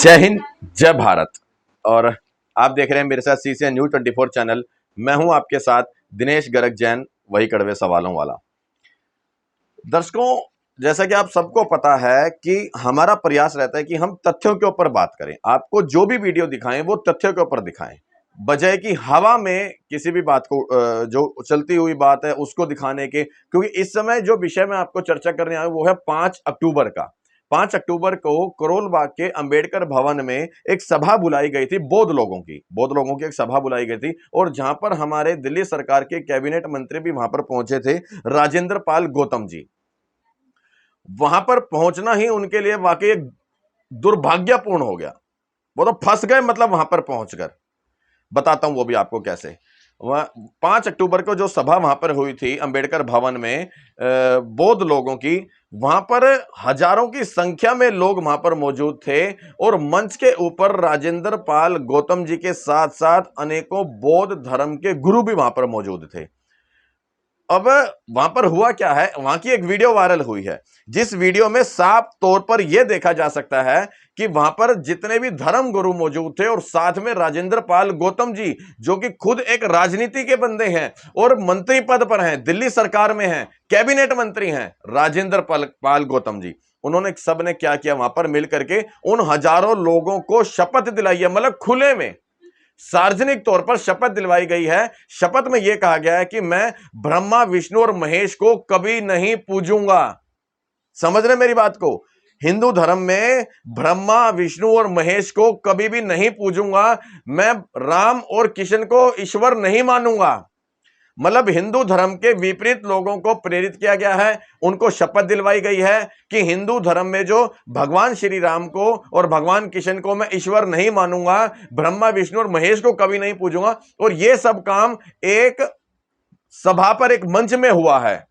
जय हिंद, जय भारत। और आप देख रहे हैं मेरे साथ CCN न्यूज 24 चैनल। मैं हूं आपके साथ दिनेश गर्ग जैन, वही कड़वे सवालों वाला। दर्शकों, जैसा कि आप सबको पता है कि हमारा प्रयास रहता है कि हम तथ्यों के ऊपर बात करें। आपको जो भी वीडियो दिखाएं वो तथ्यों के ऊपर दिखाएं, बजाय कि हवा में किसी भी बात को जो चलती हुई बात है उसको दिखाने के। क्योंकि इस समय जो विषय में आपको चर्चा करने आया वो है 5 अक्टूबर का। 5 अक्टूबर को करोल बाग के अंबेडकर भवन में एक सभा बुलाई गई थी, बौद्ध लोगों की एक सभा बुलाई गई थी। और जहां पर हमारे दिल्ली सरकार के कैबिनेट मंत्री भी वहां पर पहुंचे थे, राजेंद्र पाल गौतम जी। वहां पर पहुंचना ही उनके लिए वाकई एक दुर्भाग्यपूर्ण हो गया। वो तो फंस गए, मतलब वहां पर पहुंचकर। बताता हूं वो भी आपको कैसे। वह 5 अक्टूबर को जो सभा वहां पर हुई थी अंबेडकर भवन में बौद्ध लोगों की, वहां पर हजारों की संख्या में लोग वहां पर मौजूद थे। और मंच के ऊपर राजेंद्र पाल गौतम जी के साथ साथ अनेकों बौद्ध धर्म के गुरु भी वहां पर मौजूद थे। अब वहां पर हुआ क्या है, वहां की एक वीडियो वायरल हुई है, जिस वीडियो में साफ तौर पर यह देखा जा सकता है कि वहां पर जितने भी धर्म गुरु मौजूद थे और साथ में राजेंद्र पाल गौतम जी, जो कि खुद एक राजनीति के बंदे हैं और मंत्री पद पर हैं, दिल्ली सरकार में हैं, कैबिनेट मंत्री हैं राजेंद्र पाल गौतम जी। उन्होंने सब ने क्या किया, वहां पर मिल करके उन हजारों लोगों को शपथ दिलाई है, मतलब खुले में सार्वजनिक तौर पर शपथ दिलवाई गई है। शपथ में यह कहा गया है कि मैं ब्रह्मा विष्णु और महेश को कभी नहीं पूजूंगा। समझ रहे मेरी बात को? हिंदू धर्म में ब्रह्मा विष्णु और महेश को कभी भी नहीं पूजूंगा। मैं राम और कृष्ण को ईश्वर नहीं मानूंगा। मतलब हिंदू धर्म के विपरीत लोगों को प्रेरित किया गया है। उनको शपथ दिलवाई गई है कि हिंदू धर्म में जो भगवान श्री राम को और भगवान कृष्ण को मैं ईश्वर नहीं मानूंगा, ब्रह्मा विष्णु और महेश को कभी नहीं पूजूंगा। और यह सब काम एक सभा पर, एक मंच में हुआ है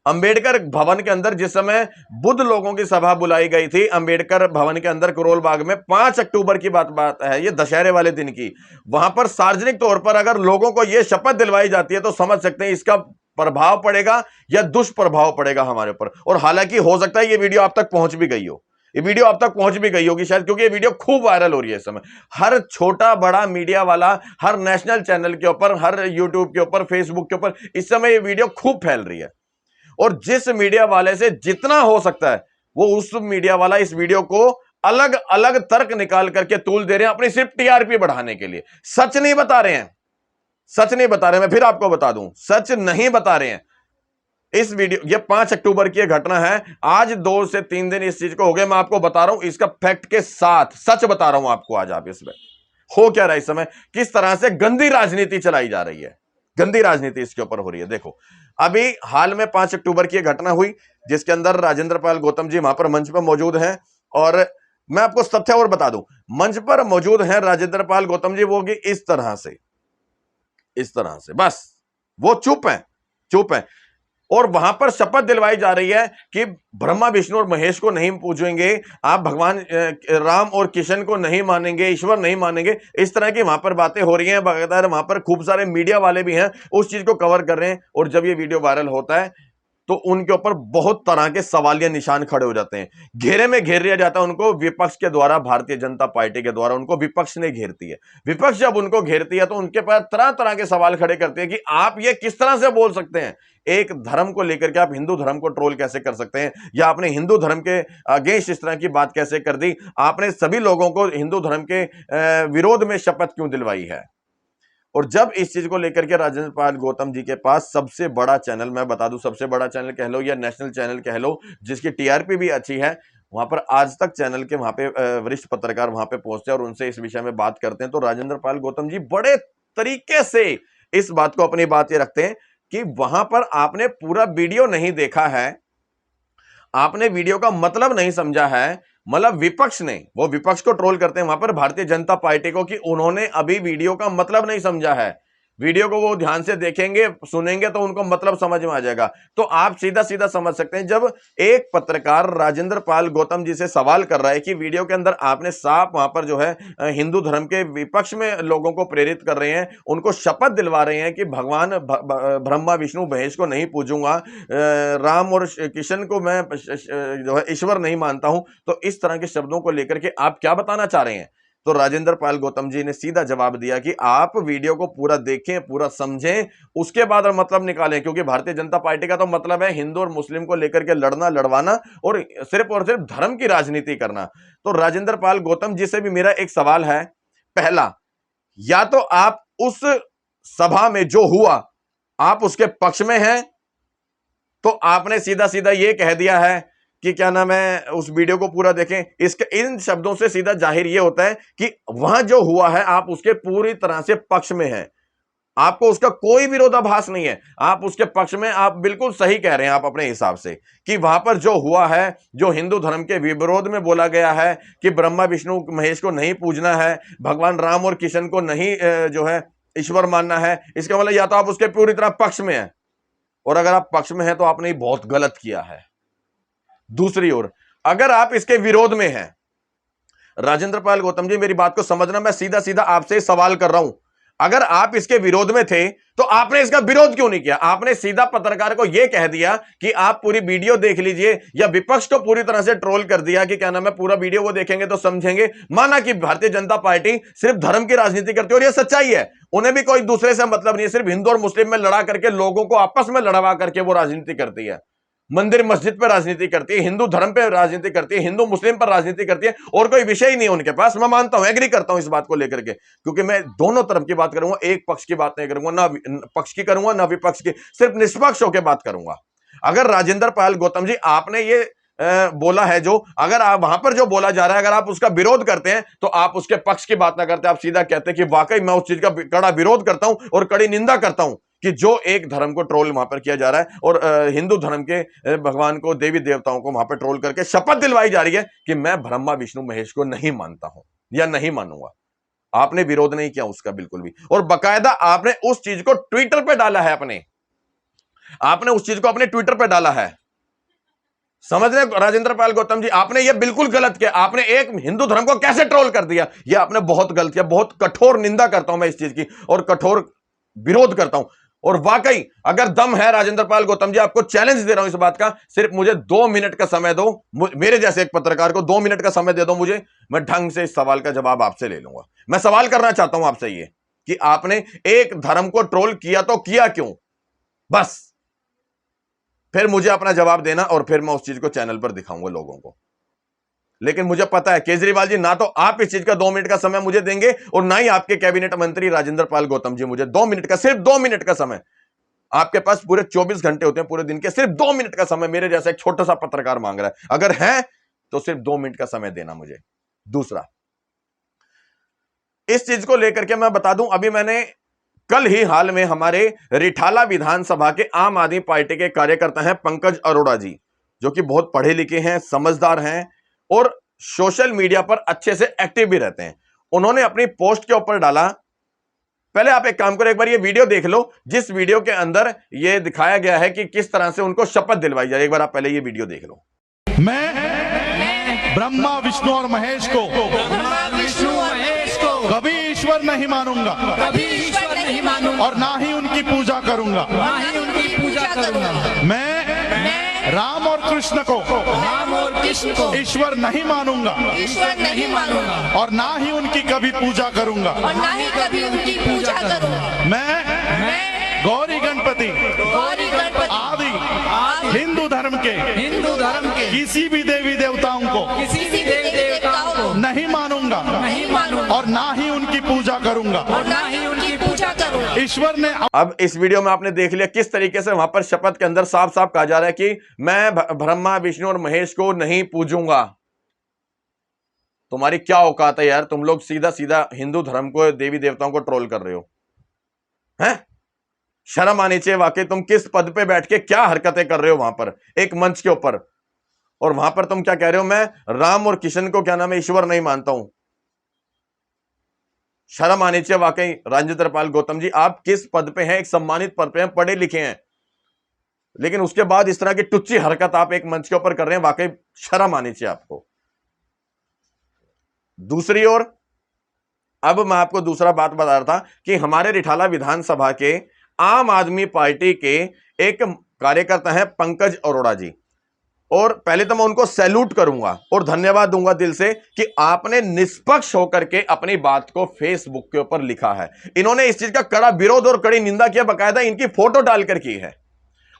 अंबेडकर भवन के अंदर। जिस समय बुद्ध लोगों की सभा बुलाई गई थी अंबेडकर भवन के अंदर करोल बाग में, 5 अक्टूबर की बात है, ये दशहरे वाले दिन की। वहां पर सार्वजनिक तौर पर अगर लोगों को यह शपथ दिलवाई जाती है तो समझ सकते हैं इसका प्रभाव पड़ेगा या दुष्प्रभाव पड़ेगा हमारे ऊपर। और हालांकि हो सकता है ये वीडियो आप तक पहुंच भी गई हो, ये वीडियो आप तक पहुंच भी गई होगी शायद, क्योंकि ये वीडियो खूब वायरल हो रही है इस समय। हर छोटा बड़ा मीडिया वाला, हर नेशनल चैनल के ऊपर, हर यूट्यूब के ऊपर, फेसबुक के ऊपर इस समय ये वीडियो खूब फैल रही है। और जिस मीडिया वाले से जितना हो सकता है वो उस मीडिया वाला इस वीडियो को अलग अलग तर्क निकाल करके तूल दे रहे हैं अपनी सिर्फ टीआरपी बढ़ाने के लिए। सच नहीं बता रहे हैं, सच नहीं बता रहे हैं। मैं फिर आपको बता दूं, सच नहीं बता रहे हैं। इस वीडियो, ये 5 अक्टूबर की घटना है। आज 2 से 3 दिन इस चीज को हो गए। मैं आपको बता रहा हूं इसका फैक्ट के साथ, सच बता रहा हूं आपको। आज आप इसमें हो क्या रहा है इस समय, किस तरह से गंदी राजनीति चलाई जा रही है, गंदी राजनीति इसके ऊपर हो रही है। देखो, अभी हाल में 5 अक्टूबर की घटना हुई जिसके अंदर राजेंद्र पाल गौतम जी वहां पर मंच पर मौजूद हैं। और मैं आपको तथ्य और बता दूं, मंच पर मौजूद हैं राजेंद्र पाल गौतम जी, वो कि इस तरह से बस वो चुप हैं। और वहां पर शपथ दिलवाई जा रही है कि ब्रह्मा विष्णु और महेश को नहीं पूजेंगे, आप भगवान राम और कृष्ण को नहीं मानेंगे, ईश्वर नहीं मानेंगे। इस तरह की वहां पर बातें हो रही हैं। बकायदा वहां पर खूब सारे मीडिया वाले भी हैं, उस चीज को कवर कर रहे हैं। और जब ये वीडियो वायरल होता है तो उनके ऊपर बहुत तरह के सवालिया निशान खड़े हो जाते हैं। घेरे में घेर लिया जाता है उनको विपक्ष के द्वारा, भारतीय जनता पार्टी के द्वारा उनको विपक्ष ने घेरती है। विपक्ष जब उनको घेरती है तो उनके पास तरह तरह के सवाल खड़े करते हैं कि आप ये किस तरह से बोल सकते हैं, एक धर्म को लेकर के आप हिंदू धर्म को ट्रोल कैसे कर सकते हैं, या आपने हिंदू धर्म के अगेंस्ट इस तरह की बात कैसे कर दी, आपने सभी लोगों को हिंदू धर्म के विरोध में शपथ क्यों दिलवाई है। और जब इस चीज को लेकर के राजेंद्र पाल गौतम जी के पास सबसे बड़ा चैनल, मैं बता दूं सबसे बड़ा चैनल कह लो या नेशनल चैनल कह लो, जिसकी टीआरपी भी अच्छी है, वहां पर आज तक चैनल के वहां पे वरिष्ठ पत्रकार वहां पे पहुंचते हैं और उनसे इस विषय में बात करते हैं। तो राजेंद्र पाल गौतम जी बड़े तरीके से इस बात को अपनी बात ये रखते हैं कि वहां पर आपने पूरा वीडियो नहीं देखा है, आपने वीडियो का मतलब नहीं समझा है। मतलब विपक्ष ने, वो विपक्ष को ट्रोल करते हैं वहां पर भारतीय जनता पार्टी को, कि उन्होंने अभी वीडियो का मतलब नहीं समझा है। वीडियो को वो ध्यान से देखेंगे, सुनेंगे तो उनको मतलब समझ में आ जाएगा। तो आप सीधा सीधा समझ सकते हैं, जब एक पत्रकार राजेंद्र पाल गौतम जी से सवाल कर रहा है कि वीडियो के अंदर आपने साफ वहां पर जो है हिंदू धर्म के विपक्ष में लोगों को प्रेरित कर रहे हैं, उनको शपथ दिलवा रहे हैं कि भगवान ब्रह्मा विष्णु महेश को नहीं पूजूंगा, राम और किशन को मैं जो है ईश्वर नहीं मानता हूं, तो इस तरह के शब्दों को लेकर के आप क्या बताना चाह रहे हैं? तो राजेंद्र पाल गौतम जी ने सीधा जवाब दिया कि आप वीडियो को पूरा देखें, पूरा समझें, उसके बाद मतलब निकालें, क्योंकि भारतीय जनता पार्टी का तो मतलब है हिंदू और मुस्लिम को लेकर के लड़ना, लड़वाना और सिर्फ धर्म की राजनीति करना। तो राजेंद्र पाल गौतम जी से भी मेरा एक सवाल है, पहला, या तो आप उस सभा में जो हुआ आप उसके पक्ष में हैं, तो आपने सीधा सीधा यह कह दिया है कि क्या नाम है, उस वीडियो को पूरा देखें। इसके इन शब्दों से सीधा जाहिर यह होता है कि वहां जो हुआ है आप उसके पूरी तरह से पक्ष में हैं, आपको उसका कोई विरोधाभास नहीं है, आप उसके पक्ष में, आप बिल्कुल सही कह रहे हैं आप अपने हिसाब से कि वहां पर जो हुआ है, जो हिंदू धर्म के विरोध में बोला गया है कि ब्रह्मा विष्णु महेश को नहीं पूजना है, भगवान राम और किशन को नहीं जो है ईश्वर मानना है, इसका मतलब या तो आप उसके पूरी तरह पक्ष में हैं, और अगर आप पक्ष में हैं तो आपने बहुत गलत किया है। दूसरी ओर अगर आप इसके विरोध में हैं, राजेंद्र पाल गौतम जी मेरी बात को समझना, मैं सीधा सीधा आपसे सवाल कर रहा हूं, अगर आप इसके विरोध में थे तो आपने इसका विरोध क्यों नहीं किया? आपने सीधा पत्रकार को यह कह दिया कि आप पूरी वीडियो देख लीजिए, या विपक्ष को पूरी तरह से ट्रोल कर दिया कि क्या नाम है, पूरा वीडियो वो देखेंगे तो समझेंगे, माना कि भारतीय जनता पार्टी सिर्फ धर्म की राजनीति करती है, और यह सच्चाई है, उन्हें भी कोई दूसरे से मतलब नहीं है, सिर्फ हिंदू और मुस्लिम में लड़ा करके, लोगों को आपस में लड़वा करके वो राजनीति करती है, मंदिर मस्जिद पर राजनीति करती है, हिंदू धर्म पर राजनीति करती है, हिंदू मुस्लिम पर राजनीति करती है, और कोई विषय ही नहीं है उनके पास। मैं मानता हूं, एग्री करता हूं इस बात को लेकर के, क्योंकि मैं दोनों तरफ की बात करूंगा, एक पक्ष की बात नहीं करूंगा, ना पक्ष की करूंगा ना विपक्ष की, सिर्फ निष्पक्ष होकर बात करूंगा। अगर राजेंद्र पाल गौतम जी आपने ये बोला है, जो अगर आप वहां पर जो बोला जा रहा है, अगर आप उसका विरोध करते हैं तो आप उसके पक्ष की बात ना करते, आप सीधा कहते हैं कि वाकई मैं उस चीज का कड़ा विरोध करता हूं और कड़ी निंदा करता हूं कि जो एक धर्म को ट्रोल वहां पर किया जा रहा है, और हिंदू धर्म के भगवान को, देवी देवताओं को वहां पर ट्रोल करके शपथ दिलवाई जा रही है कि मैं ब्रह्मा विष्णु महेश को नहीं मानता हूं या नहीं मानूंगा। आपने विरोध नहीं किया उसका बिल्कुल भी, और बाकायदा आपने उस चीज को ट्विटर पे डाला है, आपने उस चीज को अपने ट्विटर पे डाला है। समझ रहे राजेंद्र पाल गौतम जी, आपने यह बिल्कुल गलत किया, आपने एक हिंदू धर्म को कैसे ट्रोल कर दिया, यह आपने बहुत गलत किया। बहुत कठोर निंदा करता हूं मैं इस चीज की, और कठोर विरोध करता हूं। और वाकई अगर दम है राजेंद्र पाल गौतम जी, आपको चैलेंज दे रहा हूं इस बात का, सिर्फ मुझे 2 मिनट का समय दो, मेरे जैसे एक पत्रकार को 2 मिनट का समय दे दो मुझे, मैं ढंग से इस सवाल का जवाब आपसे ले लूंगा। मैं सवाल करना चाहता हूं आपसे ये कि आपने एक धर्म को ट्रोल किया तो किया क्यों, बस फिर मुझे अपना जवाब देना, और फिर मैं उस चीज को चैनल पर दिखाऊंगा लोगों को। लेकिन मुझे पता है केजरीवाल जी, ना तो आप इस चीज का 2 मिनट का समय मुझे देंगे, और ना ही आपके कैबिनेट मंत्री राजेंद्र पाल गौतम जी मुझे 2 मिनट का, सिर्फ 2 मिनट का समय। आपके पास पूरे 24 घंटे होते हैं पूरे दिन के, सिर्फ 2 मिनट का समय मेरे जैसा एक छोटा सा पत्रकार मांग रहा है। अगर है तो सिर्फ 2 मिनट का समय देना मुझे। दूसरा, इस चीज को लेकर के मैं बता दूं, अभी मैंने कल ही हाल में हमारे रिठाला विधानसभा के आम आदमी पार्टी के कार्यकर्ता हैं पंकज अरोड़ा जी, जो कि बहुत पढ़े लिखे हैं, समझदार हैं, और सोशल मीडिया पर अच्छे से एक्टिव भी रहते हैं। उन्होंने अपनी पोस्ट के ऊपर डाला, पहले आप एक काम करो, एक बार ये वीडियो देख लो, जिस वीडियो के अंदर ये दिखाया गया है कि किस तरह से उनको शपथ दिलवाई जाए। एक बार आप पहले ये वीडियो देख लो। मैं ब्रह्मा विष्णु और महेश को कभी ईश्वर नहीं मानूंगा, और ना ही उनकी पूजा करूंगा। मैं राम और कृष्ण को ईश्वर नहीं मानूंगा, और ना ही उनकी कभी पूजा करूंगा। मैं गौरी गणपति आदि हिंदू धर्म के किसी भी देवी देवताओं को नहीं मानूंगा, और ना ही उनकी पूजा करूंगा। ईश्वर ने अब इस वीडियो में आपने देख लिया किस तरीके से वहां पर शपथ के अंदर साफ साफ कहा जा रहा है कि मैं ब्रह्मा विष्णु और महेश को नहीं पूजूंगा। तुम्हारी क्या औकात है यार, तुम लोग सीधा सीधा हिंदू धर्म को, देवी देवताओं को ट्रोल कर रहे हो, हैं? शर्म आनी चाहिए वाकई। तुम किस पद पे बैठ के क्या हरकतें कर रहे हो वहां पर एक मंच के ऊपर, और वहां पर तुम क्या कह रहे हो, मैं राम और किशन को क्या नाम है ईश्वर नहीं मानता हूं। शर्म आनी चाहिए वाकई। राजेंद्र पाल गौतम जी, आप किस पद पे हैं? एक सम्मानित पद पे हैं, पढ़े लिखे हैं, लेकिन उसके बाद इस तरह की टुच्ची हरकत आप एक मंच के ऊपर कर रहे हैं, वाकई शर्म आनी चाहिए आपको। दूसरी ओर अब मैं आपको दूसरा बात बता रहा था कि हमारे रिठाला विधानसभा के आम आदमी पार्टी के एक कार्यकर्ता हैं पंकज अरोड़ा जी, और पहले तो मैं उनको सैल्यूट करूंगा और धन्यवाद दूंगा दिल से कि आपने निष्पक्ष होकर के अपनी बात को फेसबुक के ऊपर लिखा है। इन्होंने इस चीज का कड़ा विरोध और कड़ी निंदा किया, बकायदा इनकी फोटो डालकर की है,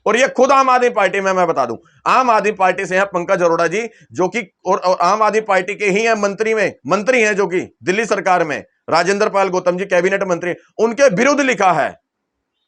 और ये खुद आम आदमी पार्टी में, मैं बता दूं, आम आदमी पार्टी से हैं पंकज अरोड़ा जी, जो कि और आम आदमी पार्टी के ही हैं, मंत्री हैं जो कि दिल्ली सरकार में राजेंद्र पाल गौतम जी कैबिनेट मंत्री, उनके विरुद्ध लिखा है,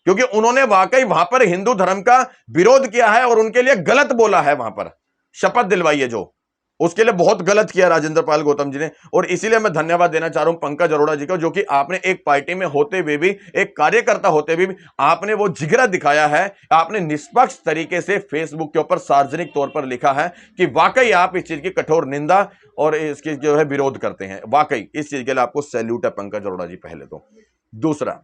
क्योंकि उन्होंने वाकई वहां पर हिंदू धर्म का विरोध किया है और उनके लिए गलत बोला है, वहां पर शपथ दिलवाई है जो, उसके लिए बहुत गलत किया राजेंद्र पाल गौतम जी ने। और इसीलिए मैं धन्यवाद देना चाह रहा हूं पंकज अरोड़ा जी को, जो कि आपने एक पार्टी में होते हुए भी, एक कार्यकर्ता होते हुए भी आपने वो जिगरा दिखाया है, आपने निष्पक्ष तरीके से फेसबुक के ऊपर सार्वजनिक तौर पर लिखा है कि वाकई आप इस चीज की कठोर निंदा और इसकी जो है विरोध करते हैं। वाकई इस चीज के लिए आपको सैल्यूट है पंकज अरोड़ा जी, पहले तो। दूसरा,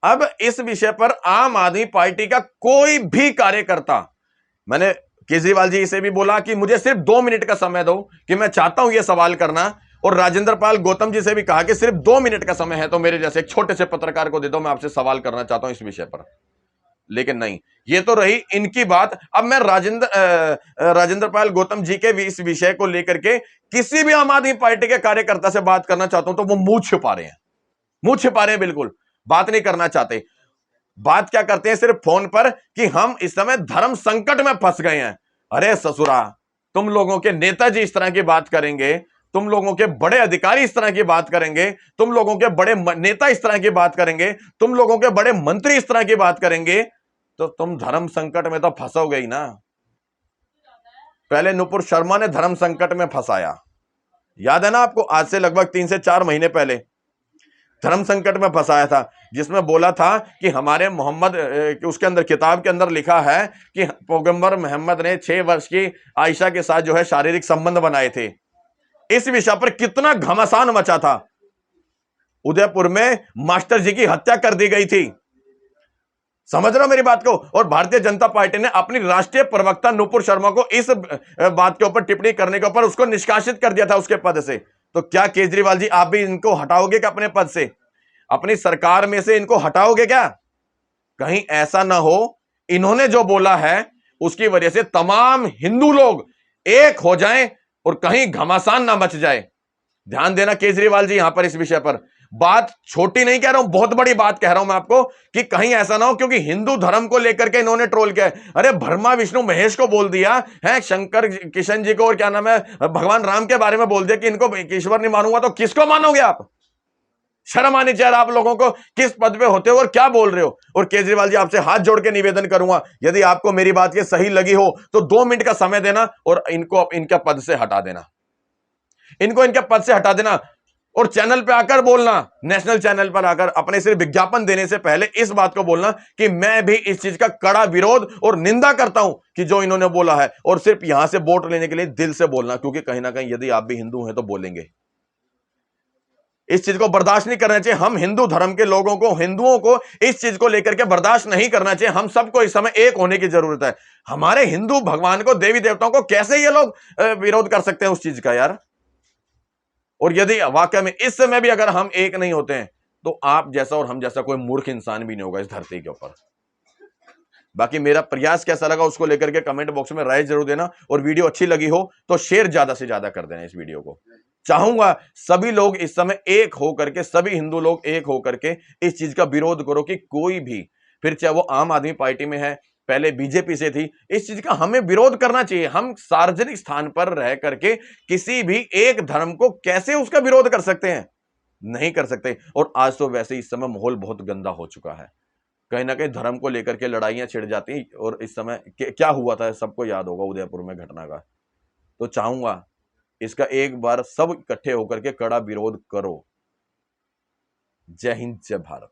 अब इस विषय पर आम आदमी पार्टी का कोई भी कार्यकर्ता, मैंने केजरीवाल जी से भी बोला कि मुझे सिर्फ 2 मिनट का समय दो कि मैं चाहता हूं यह सवाल करना, और राजेंद्र पाल गौतम जी से भी कहा कि सिर्फ 2 मिनट का समय है तो मेरे जैसे एक छोटे से पत्रकार को दे दो, मैं आपसे सवाल करना चाहता हूं इस विषय पर। लेकिन नहीं, ये तो रही इनकी बात। अब मैं राजेंद्र पाल गौतम जी के इस विषय को लेकर के किसी भी आम आदमी पार्टी के कार्यकर्ता से बात करना चाहता हूं तो वो मुंह छिपा रहे हैं, बिल्कुल बात नहीं करना चाहते। बात क्या करते हैं सिर्फ फोन पर कि हम इस समय धर्म संकट में फंस गए हैं। अरे ससुरा, तुम लोगों के नेताजी इस तरह की बात करेंगे, तुम लोगों के बड़े अधिकारी इस तरह की बात करेंगे, तुम लोगों के बड़े नेता इस तरह की बात करेंगे, तुम लोगों के बड़े मंत्री इस तरह की बात करेंगे, तो तुम धर्म संकट में तो फंसोगे ही ना। पहले नुपुर शर्मा ने धर्म संकट में फंसाया, याद है ना आपको? आज से लगभग 3 से 4 महीने पहले धर्म संकट में फंसाया था, जिसमें बोला था कि हमारे मोहम्मद, उसके अंदर किताब के अंदर लिखा है कि पैगंबर मोहम्मद ने 6 वर्ष की आयशा के साथ जो है शारीरिक संबंध बनाए थे। इस विषय पर कितना घमासान मचा था। उदयपुर में मास्टर जी की हत्या कर दी गई थी, समझ रहे हो मेरी बात को? और भारतीय जनता पार्टी ने अपनी राष्ट्रीय प्रवक्ता नुपुर शर्मा को इस बात के ऊपर टिप्पणी करने के ऊपर उसको निष्कासित कर दिया था उसके पद से। तो क्या केजरीवाल जी आप भी इनको हटाओगे क्या अपने पद से, अपनी सरकार में से इनको हटाओगे क्या? कहीं ऐसा ना हो इन्होंने जो बोला है उसकी वजह से तमाम हिंदू लोग एक हो जाएं और कहीं घमासान ना मच जाए। ध्यान देना केजरीवाल जी यहां पर इस विषय पर। बात छोटी नहीं कह रहा हूं, बहुत बड़ी बात कह रहा हूं मैं आपको कि कहीं ऐसा ना हो, क्योंकि हिंदू धर्म को लेकर के इन्होंने ट्रोल किया है। अरे ब्रह्मा विष्णु महेश को बोल दिया है, शंकर किशन जी को, और क्या नाम है, भगवान राम के बारे में बोल दिया कि इनको ईश्वर नहीं मानूंगा, तो किसको मानोगे आप? शर्म आनी चाहिए आप लोगों को, किस पद पे होते हो और क्या बोल रहे हो। और केजरीवाल जी आपसे हाथ जोड़ के निवेदन करूंगा, यदि आपको मेरी बात ये सही लगी हो तो 2 मिनट का समय देना और इनको इनके पद से हटा देना, इनको इनके पद से हटा देना। और चैनल पे आकर बोलना, नेशनल चैनल पर आकर अपने सिर्फ विज्ञापन देने से पहले इस बात को बोलना कि मैं भी इस चीज का कड़ा विरोध और निंदा करता हूं कि जो इन्होंने बोला है, और सिर्फ यहां से वोट लेने के लिए दिल से बोलना, क्योंकि कहीं ना कहीं यदि आप भी हिंदू हैं तो बोलेंगे। इस चीज को बर्दाश्त नहीं करना चाहिए। हम हिंदू धर्म के लोगों को, हिंदुओं को इस चीज को लेकर के बर्दाश्त नहीं करना चाहिए। हम सबको इस समय एक होने की जरूरत है। हमारे हिंदू भगवान को, देवी देवताओं को कैसे ये लोग विरोध कर सकते हैं उस चीज का यार? और यदि वाकई में इस समय भी अगर हम एक नहीं होते हैं तो आप जैसा और हम जैसा कोई मूर्ख इंसान भी नहीं होगा इस धरती के ऊपर। बाकी मेरा प्रयास कैसा लगा उसको लेकर के कमेंट बॉक्स में राय जरूर देना, और वीडियो अच्छी लगी हो तो शेयर ज्यादा से ज्यादा कर देना इस वीडियो को। चाहूंगा सभी लोग इस समय एक होकर के, सभी हिंदू लोग एक होकर के इस चीज का विरोध करो कि कोई भी, फिर चाहे वो आम आदमी पार्टी में है, पहले बीजेपी से थी, इस चीज का हमें विरोध करना चाहिए। हम सार्वजनिक स्थान पर रह करके किसी भी एक धर्म को कैसे उसका विरोध कर सकते हैं? नहीं कर सकते। और आज तो वैसे इस समय माहौल बहुत गंदा हो चुका है, कहीं ना कहीं धर्म को लेकर के लड़ाइयां छिड़ जाती। और इस समय क्या हुआ था सबको याद होगा उदयपुर में घटना का। तो चाहूंगा इसका एक बार सब इकट्ठे होकर के कड़ा विरोध करो। जय हिंद, जय भारत।